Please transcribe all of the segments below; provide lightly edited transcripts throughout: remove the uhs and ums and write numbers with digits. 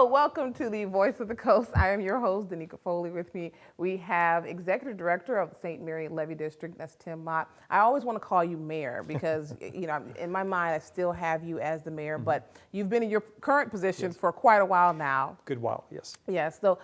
Hello, welcome to the Voice of the Coast. I am your host, Danika Foley. With me, we have Executive Director of the St. Mary Levee District, that's Tim Mott. I always want to call you Mayor because, you know, in my mind, I still have you as the Mayor, but you've been in your current position for quite a while now. Good while, yes. Yes, so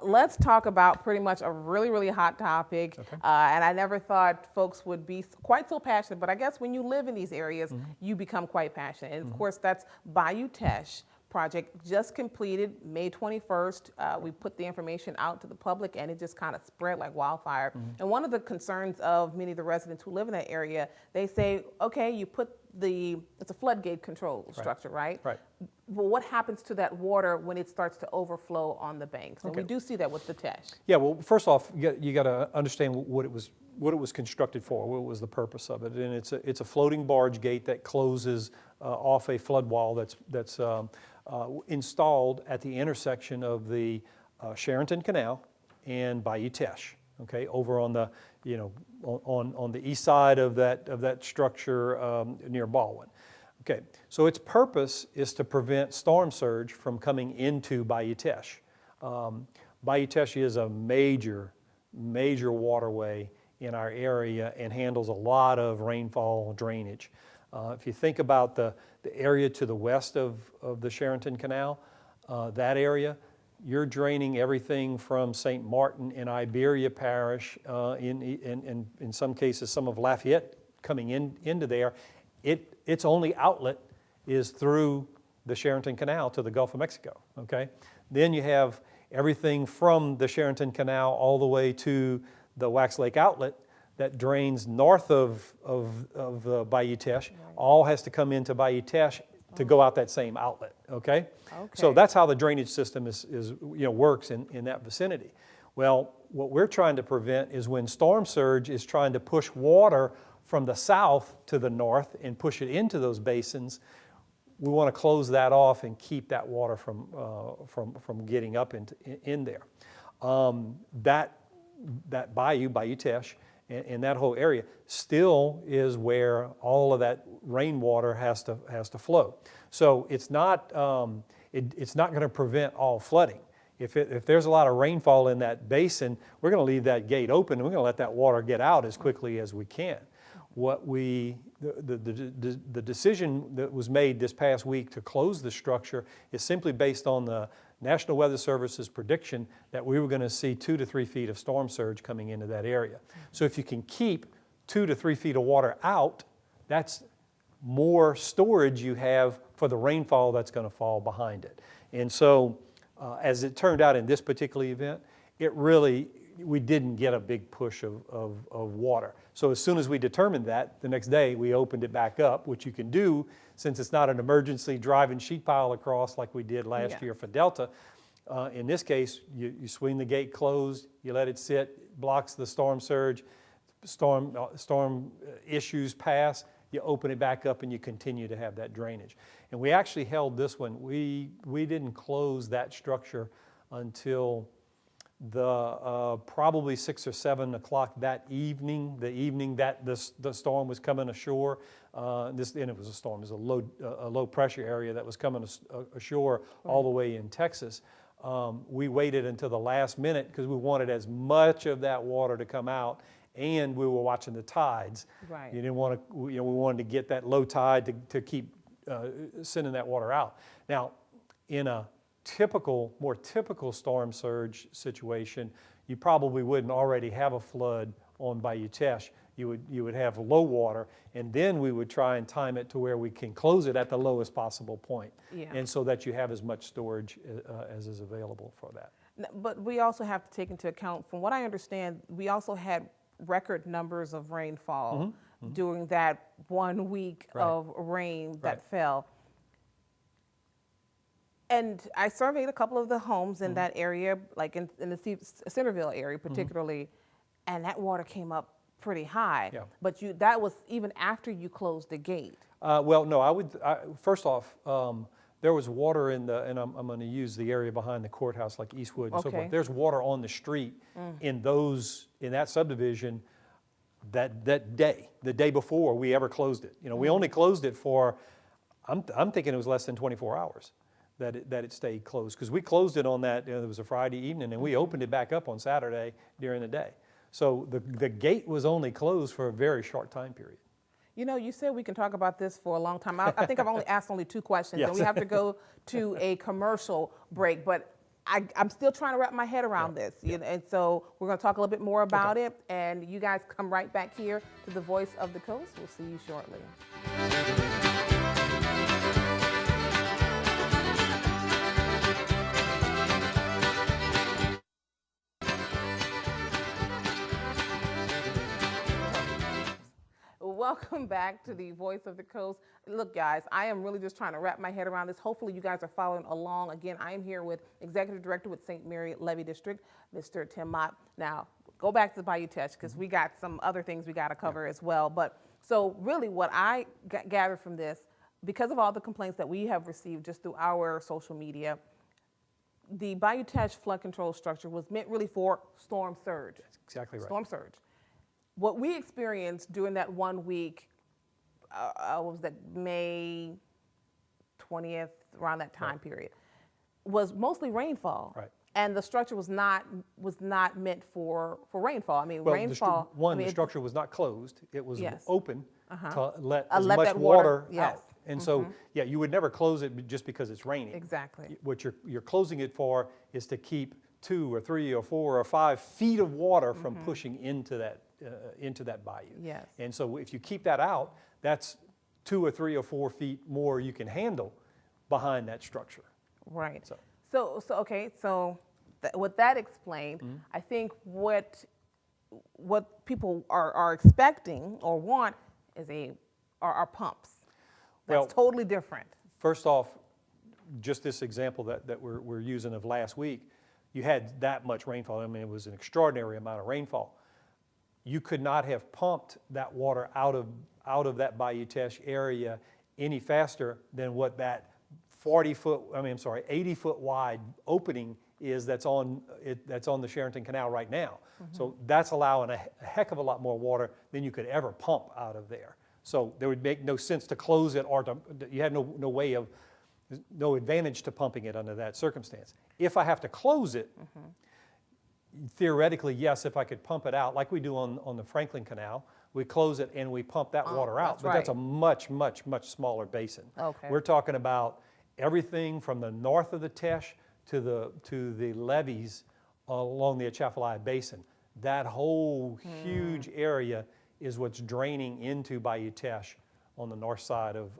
let's talk about pretty much a really, really hot topic. Okay. And I never thought folks would be quite so passionate, but I guess when you live in these areas, you become quite passionate. And of course, that's Bayou Teche project just completed May 21st. We put the information out to the public and it just kind of spread like wildfire. And one of the concerns of many of the residents who live in that area, they say, okay, you put it's a floodgate control structure, right? Right. Well, what happens to that water when it starts to overflow on the banks? And we do see that with the Teche. Yeah, well, first off, you got to understand what it was constructed for, what was the purpose of it. And it's a floating barge gate that closes off a flood wall that's installed at the intersection of the Charenton Canal and Bayou Teche, okay, over on the, on the east side of that structure near Baldwin. Okay, so its purpose is to prevent storm surge from coming into Bayou Teche. Bayou Teche is a major waterway in our area and handles a lot of rainfall drainage. If you think about the area to the west of the Charenton Canal, that area, you're draining everything from St. Martin and Iberia Parish, in some cases some of Lafayette coming into there. Its only outlet is through the Charenton Canal to the Gulf of Mexico, okay? Then you have everything from the Charenton Canal all the way to the Wax Lake outlet that drains north of Bayou Teche, all has to come into Bayou Teche to go out that same outlet, okay? So that's how the drainage system works in that vicinity. Well, what we're trying to prevent is when storm surge is trying to push water from the south to the north and push it into those basins, we want to close that off and keep that water from getting up in there. That Bayou Teche, and that whole area still is where all of that rainwater has to flow. So it's not going to prevent all flooding. If there's a lot of rainfall in that basin, we're going to leave that gate open and we're going to let that water get out as quickly as we can. The decision that was made this past week to close the structure is simply based on the National Weather Service's prediction that we were going to see 2 to 3 feet of storm surge coming into that area. So if you can keep 2 to 3 feet of water out, that's more storage you have for the rainfall that's going to fall behind it. And so as it turned out in this particular event, we didn't get a big push of water. So as soon as we determined that, the next day we opened it back up, which you can do since it's not an emergency driving sheet pile across like we did last year for Delta. In this case, you swing the gate closed, you let it sit, blocks the storm surge, storm issues pass, you open it back up and you continue to have that drainage. And we actually held this one. We didn't close that structure until probably 6 or 7 o'clock that evening, the evening that the storm was coming ashore. And it was a storm, it was a low pressure area that was coming ashore all the way in Texas. We waited until the last minute because we wanted as much of that water to come out, and we were watching the tides. Right. You didn't want to, we wanted to get that low tide to keep sending that water out. Now, in a more typical storm surge situation, you probably wouldn't already have a flood on Bayou Teche. You would have low water, and then we would try and time it to where we can close it at the lowest possible point, and so that you have as much storage as is available for that. But we also have to take into account, from what I understand, we also had record numbers of rainfall during that 1 week of rain that fell. And I surveyed a couple of the homes in that area, like in the Centerville area particularly, and that water came up pretty high. Yeah. But that was even after you closed the gate. Well, no, first off, there was water and I'm going to use the area behind the courthouse like Eastwood and so forth. There's water on the street in that subdivision that day, the day before we ever closed it. We only closed it for, I'm thinking it was less than 24 hours. that it stayed closed. Because we closed it on that, it was a Friday evening, and we opened it back up on Saturday during the day. So the gate was only closed for a very short time period. You know, you said we can talk about this for a long time. I think I've only asked only 2 questions, Yes. and we have to go to a commercial break. But I'm still trying to wrap my head around this. And so we're going to talk a little bit more about it. And you guys come right back here to the Voice of the Coast. We'll see you shortly. Welcome back to the Voice of the Coast. Look, guys, I am really just trying to wrap my head around this. Hopefully you guys are following along. Again, I am here with Executive Director with St. Mary Levee District, Mr. Tim Mott. Now, go back to Bayou Teche because we got some other things we got to cover as well. But so really what I gathered from this, because of all the complaints that we have received just through our social media, the Bayou Teche flood control structure was meant really for storm surge. That's exactly right. Storm surge. What we experienced during that 1 week, what was that, May 20th, around that time period, was mostly rainfall. Right. And the structure was not meant for rainfall. I mean, Well, rainfall. the structure was not closed. It was Yes. open to let as Let much that water- water yes. out. And so, yeah, you would never close it just because it's raining. Exactly. What you're closing it for is to keep 2 or 3 or 4 or 5 feet of water from pushing into that bayou. Yes. And so if you keep that out, that's 2 or 3 or 4 feet more you can handle behind that structure. Right. So Okay. So with that explained, I think what people are expecting or want is are pumps. That's Well, totally different. First off, just this example that we're using of last week, you had that much rainfall. I mean, it was an extraordinary amount of rainfall. You could not have pumped that water out of that Bayou Teche area any faster than what that 80-foot wide opening is that's on the Charenton Canal right now. So that's allowing a heck of a lot more water than you could ever pump out of there. So there would make no sense to close it, or you had no advantage to pumping it under that circumstance. If I have to close it, theoretically, yes, if I could pump it out like we do on the Franklin Canal, we close it and we pump that water out. That's But that's a right. much, much, much smaller basin. Okay. We're talking about everything from the north of the Teche to the levees along the Atchafalaya Basin. That whole huge area is what's draining into Bayou Teche on the north side of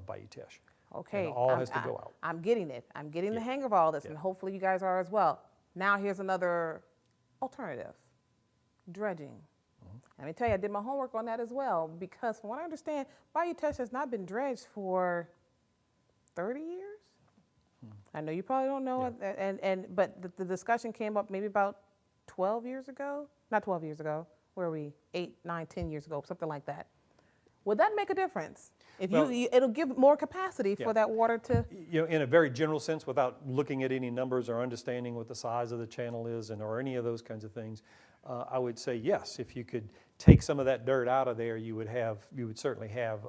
Bayou Teche. Okay. And all has to go out. I'm getting it. I'm getting the hang of all this, and hopefully you guys are as well. Now here's another alternative, dredging. Let me tell you, I did my homework on that as well, because from what I understand, Bayou Teche has not been dredged for 30 years. I know you probably don't know it, but the discussion came up maybe about 12 years ago. Not 12 years ago. Where are we? 8, 9, 10 years ago, something like that. Would that make a difference? If it'll give more capacity for that water to. In a very general sense, without looking at any numbers or understanding what the size of the channel is or any of those kinds of things, I would say yes. If you could take some of that dirt out of there, you would certainly have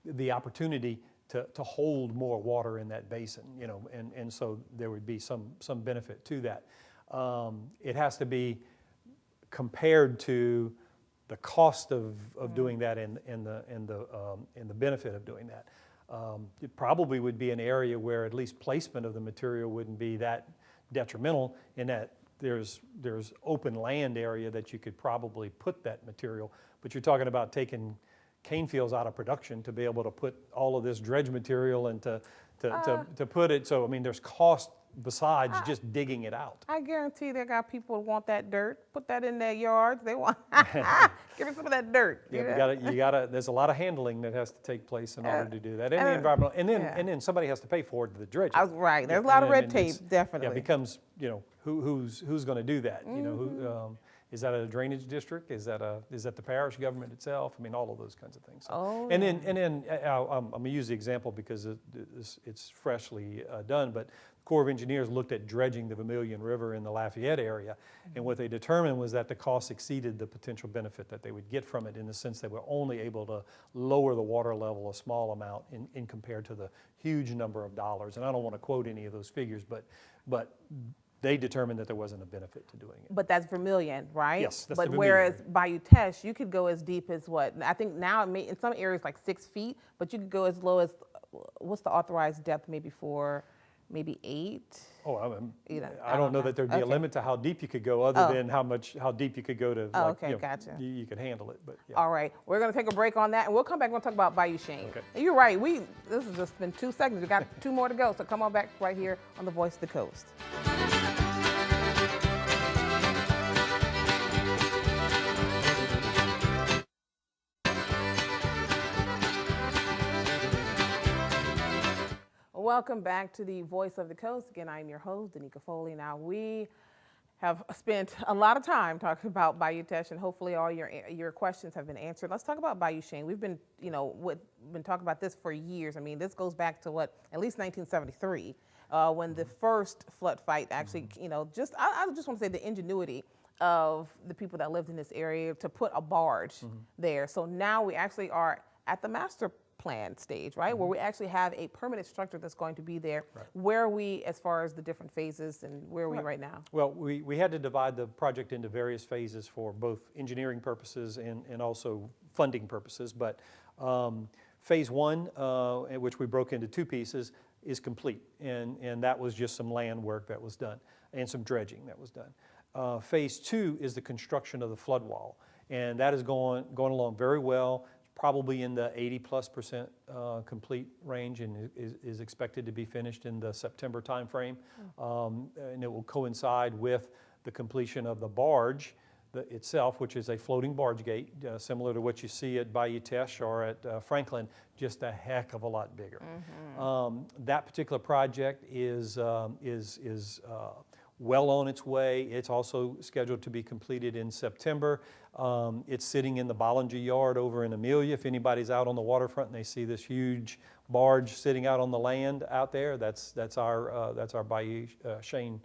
the opportunity to hold more water in that basin. And so there would be some benefit to that. It has to be compared to the cost of doing that and the benefit of doing that. It probably would be an area where at least placement of the material wouldn't be that detrimental, in that there's open land area that you could probably put that material. But you're talking about taking cane fields out of production to be able to put all of this dredge material and to put it. So I mean, there's cost besides just digging it out. I guarantee they got people who want that dirt. Put that in their yards. They want, give me some of that dirt. Yeah, you gotta. There's a lot of handling that has to take place in order to do that, and the environmental, and then somebody has to pay for it, the dredging. Right. There's a lot of red tape, definitely. Yeah, it becomes who's going to do that? Who is that a drainage district? Is that the parish government itself? I mean, all of those kinds of things. So, and then I'm going to use the example because it's freshly done, but Corps of Engineers looked at dredging the Vermilion River in the Lafayette area, and what they determined was that the cost exceeded the potential benefit that they would get from it, in the sense they were only able to lower the water level a small amount in compared to the huge number of dollars. And I don't want to quote any of those figures, but they determined that there wasn't a benefit to doing it. But that's Vermilion, right? Yes, that's but the whereas Vermilion. Bayou Teche, you could go as deep as what? I think now it may, in some areas like 6 feet, but you could go as low as, what's the authorized depth maybe for, maybe 8? Oh, You know, I don't know that there'd be a Okay. limit to how deep you could go, other than how deep you could go to. Oh, like, okay, you know, gotcha. You could handle it, but yeah. All right, we're going to take a break on that, and we'll come back. We'll talk about Bayou Chene. Okay. And you're right. This has just been 2 seconds. We got 2 more to go. So come on back right here on the Voice of the Coast. Welcome back to the Voice of the Coast. Again, I'm your host, Danika Foley. Now, we have spent a lot of time talking about Bayou Teche, and hopefully all your questions have been answered. Let's talk about Bayou Chene. We've been, been talking about this for years. I mean, this goes back to at least 1973, when the first flood fight actually, I just want to say the ingenuity of the people that lived in this area to put a barge there. So now we actually are at the master plan stage, right? Where we actually have a permanent structure that's going to be there. Right. Where are we as far as the different phases, and where are we right now? Well, we had to divide the project into various phases for both engineering purposes and also funding purposes. But phase 1, which we broke into 2 pieces, is complete. And that was just some land work that was done and some dredging that was done. Phase 2 is the construction of the flood wall. And that is going along very well. Probably in the 80+% complete range, and is expected to be finished in the September timeframe. And it will coincide with the completion of the barge itself, which is a floating barge gate, similar to what you see at Bayou Teche or at Franklin, just a heck of a lot bigger. That particular project is well on its way. It's also scheduled to be completed in September. It's sitting in the Bollinger Yard over in Amelia. If anybody's out on the waterfront and they see this huge barge sitting out on the land out there, that's our Bayou Chene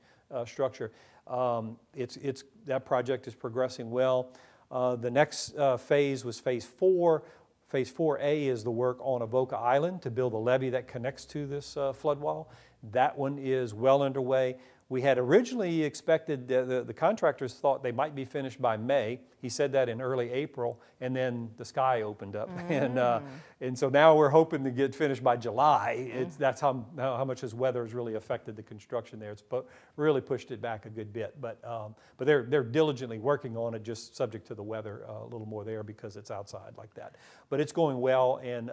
structure. That project is progressing well. The next phase was phase 4. Phase 4A is the work on Avoca Island to build a levee that connects to this flood wall. That one is well underway. We had originally expected, the contractors thought they might be finished by May. He said that in early April, and then the sky opened up. And so now we're hoping to get finished by July. That's how much this weather has really affected the construction there. It's really pushed it back a good bit. But they're diligently working on it, just subject to the weather a little more there because it's outside like that. But it's going well, and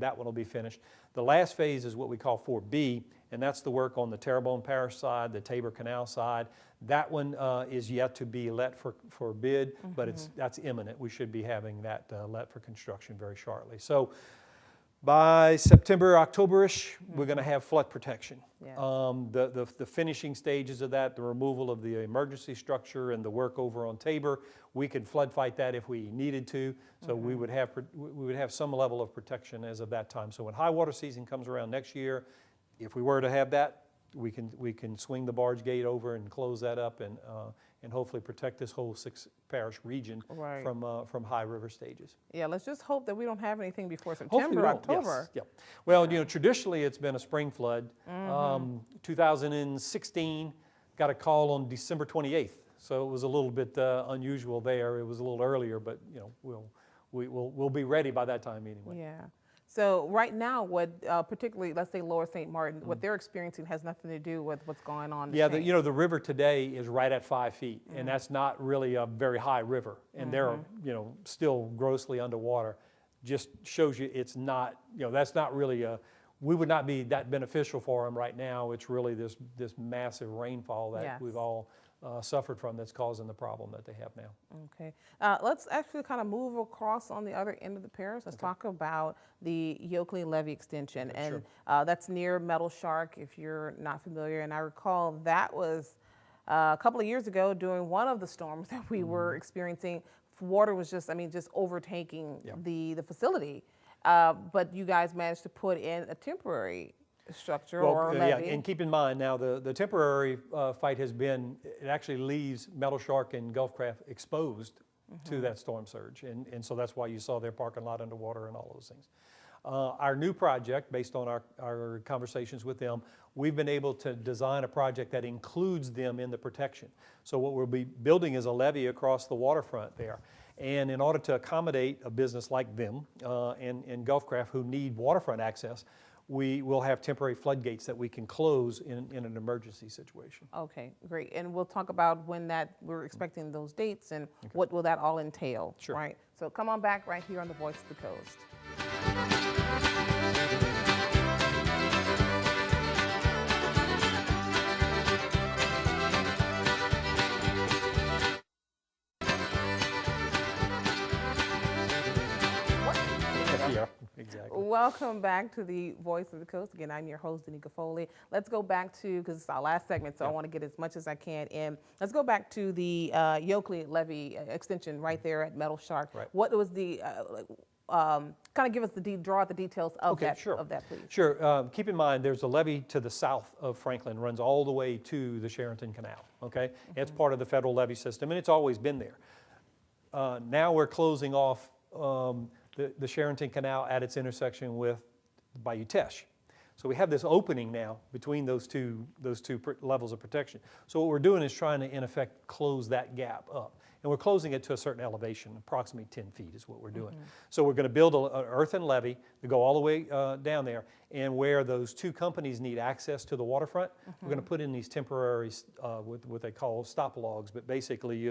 that one will be finished. The last phase is what we call 4B, and that's the work on the Terrebonne Parish side, the Tabor Canal side. That one is yet to be let for bid, but that's imminent. We should be having that let for construction very shortly. So by September, October-ish, we're going to have flood protection. Yeah. The finishing stages of that, the removal of the emergency structure and the work over on Tabor, we could flood fight that if we needed to. So we would have some level of protection as of that time. So when high water season comes around next year, if we were to have that, we can swing the barge gate over and close that up and hopefully protect this whole 6-parish region from high river stages. Yeah, let's just hope that we don't have anything before Hopefully September, we don't, October. yes. Yep. Well, traditionally it's been a spring flood. 2016 got a call on December 28th, so it was a little bit unusual there. It was a little earlier, but we'll be ready by that time anyway. Yeah. So right now, what particularly, let's say Lower St. Martin, what they're experiencing has nothing to do with what's going on. Yeah, the river today is right at 5 feet, and that's not really a very high river, and they're still grossly underwater. Just shows you it's not, that's not really we would not be that beneficial for them right now. It's really this massive rainfall that we've all suffered from that's causing the problem that they have now. Okay. Let's actually kind of move across on the other end of the parish. Let's talk about the Yoakley Levee extension. Okay, and sure. That's near Metal Shark, if you're not familiar. And I recall that was a couple of years ago during one of the storms that we were experiencing. Water was just overtaking the facility. But you guys managed to put in a temporary structure or yeah, levee. and keep in mind now the temporary fight has been, it actually leaves Metal Shark and Gulfcraft exposed to that storm surge. And so that's why you saw their parking lot underwater and all those things. Our new project, based on our conversations with them, we've been able to design a project that includes them in the protection. So what we'll be building is a levee across the waterfront there. And in order to accommodate a business like them and Gulfcraft who need waterfront access, we will have temporary floodgates that we can close in an emergency situation. Okay, great. And we'll talk about when we're expecting those dates and what will that all entail, Sure. right? So come on back right here on the Voice of the Coast. Yeah, exactly. Welcome back to the Voice of the Coast. Again, I'm your host, Danika Foley. Let's go back to, because it's our last segment, so I want to get as much as I can in. Let's go back to the Yoakley Levee extension right there at Metal Shark. Right. What was the, kind of give us draw out the the of that, sure. of that, please. Sure. Keep in mind, there's a levee to the south of Franklin, runs all the way to the Charenton Canal, okay? It's part of the federal levee system, and it's always been there. Now we're closing off the Charenton Canal at its intersection with Bayou Teche. So we have this opening now between those two levels of protection. So what we're doing is trying to, in effect, close that gap up. And we're closing it to a certain elevation, approximately 10 feet is what we're doing. So we're going to build an earthen levee to go all the way down there, and where those two companies need access to the waterfront, we're going to put in these temporary, what they call stop logs, but basically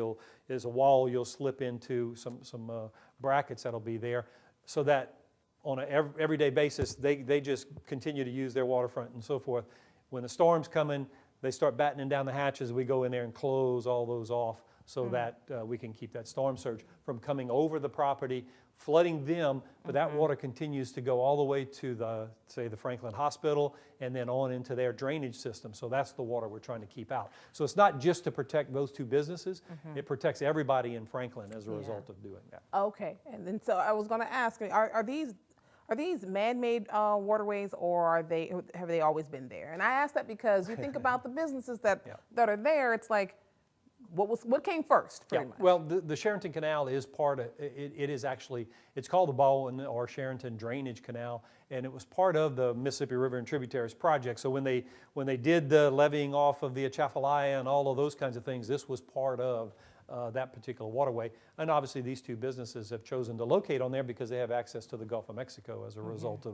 there's a wall you'll slip into, some brackets that'll be there, so that on an everyday basis, they just continue to use their waterfront and so forth. When the storm's coming, they start battening down the hatches, we go in there and close all those off, so that we can keep that storm surge from coming over the property, flooding them, but that water continues to go all the way to the Franklin Hospital and then on into their drainage system. So that's the water we're trying to keep out. So it's not just to protect those two businesses, it protects everybody in Franklin as a result of doing that. Okay, and then so I was going to ask, are these man-made waterways, or have they always been there? And I ask that because you think about the businesses that are there, it's like, what came first, pretty much? Well, the Charenton Canal is part of it. It is actually, it's called the Bowen or Charenton Drainage Canal, and it was part of the Mississippi River and Tributaries project. So when they did the levying off of the Atchafalaya and all of those kinds of things, this was part of that particular waterway. And obviously these two businesses have chosen to locate on there because they have access to the Gulf of Mexico as a result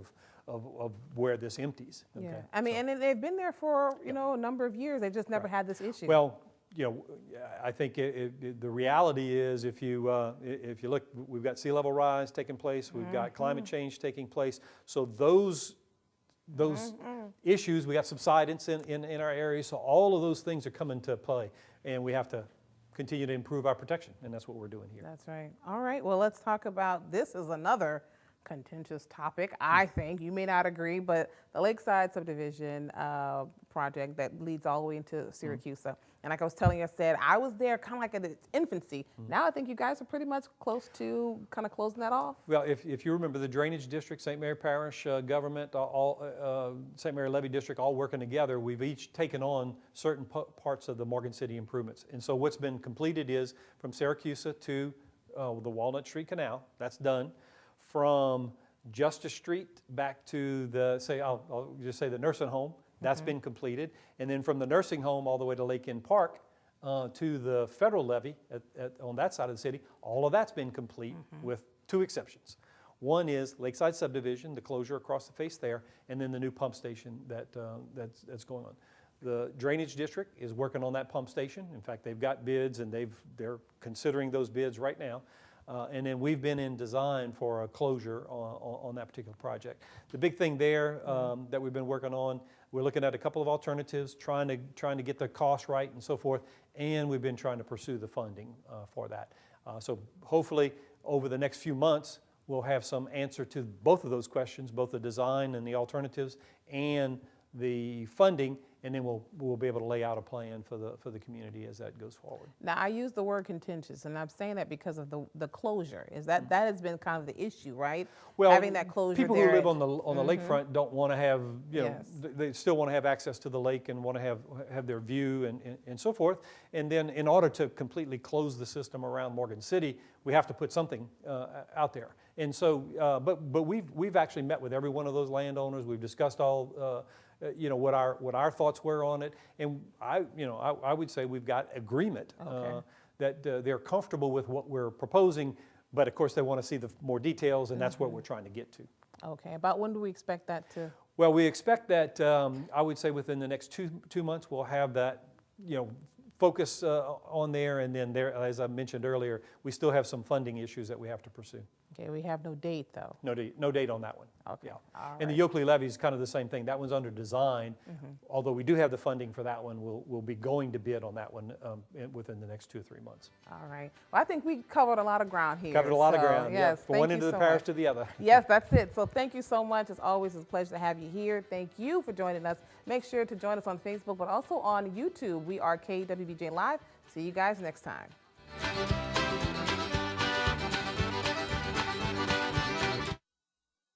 of where this empties. Yeah, Okay? I mean, and they've been there for, a number of years. They've just never had this issue. Well, I think the reality is if you look, we've got sea level rise taking place, we've got climate change taking place. So those issues, we got subsidence in our areas. So all of those things are coming to play, and we have to continue to improve our protection, and that's what we're doing here. That's right. All right, well, let's talk about, this is another contentious topic, I think. You may not agree, but the Lakeside subdivision project that leads all the way into Syracuse. And like I was telling you, I said, I was there kind of like at its infancy. Now I think you guys are pretty much close to kind of closing that off. Well, if you remember the drainage district, St. Mary Parish government, St. Mary Levee District, all working together, we've each taken on certain parts of the Morgan City improvements. And so what's been completed is from Syracuse to the Walnut Street Canal, that's done. From Justice Street back to I'll just say the nursing home, that's been completed. And then from the nursing home all the way to Lake End Park to the federal levee on that side of the city, all of that's been complete with two exceptions. One is Lakeside subdivision, the closure across the face there, and then the new pump station that's going on. The drainage district is working on that pump station. In fact, they've got bids and they're considering those bids right now. And then we've been in design for a closure on that particular project. The big thing there that we've been working on, we're looking at a couple of alternatives, trying to get the cost right and so forth, and we've been trying to pursue the funding for that. So hopefully over the next few months, we'll have some answer to both of those questions, both the design and the alternatives and the funding, and then we'll be able to lay out a plan for the community as that goes forward. Now, I use the word contentious, and I'm saying that because of the closure. Is that has been kind of the issue, right? Well, having that closure people there who live on the lakefront don't want to have, Yes. they still want to have access to the lake and want to have their view and so forth. And then in order to completely close the system around Morgan City, we have to put something out there. And so, but we've actually met with every one of those landowners. We've discussed all, what our thoughts were on it. And I would say we've got agreement that they're comfortable with what we're proposing. But of course, they want to see the more details, and that's what we're trying to get to. Okay. About when do we expect that to? Well, we expect that I would say within the next two months we'll have that, focus on there, and then there, as I mentioned earlier, we still have some funding issues that we have to pursue. Okay, we have no date though. No date on that one. Okay. Yeah. All And the right. Yoakley levee is kind of the same thing. That one's under design. Although we do have the funding for that one, we'll be going to bid on that one within the next 2 or 3 months. All right. Well, I think we covered a lot of ground here. Covered a lot of So, ground. Yes. From one thank end you of the so parish much. to the other. Yes, that's it. So thank you so much. As always, it's a pleasure to have you here. Thank you for joining us. Make sure to join us on Facebook, but also on YouTube. We are KWBJ Live. See you guys next time.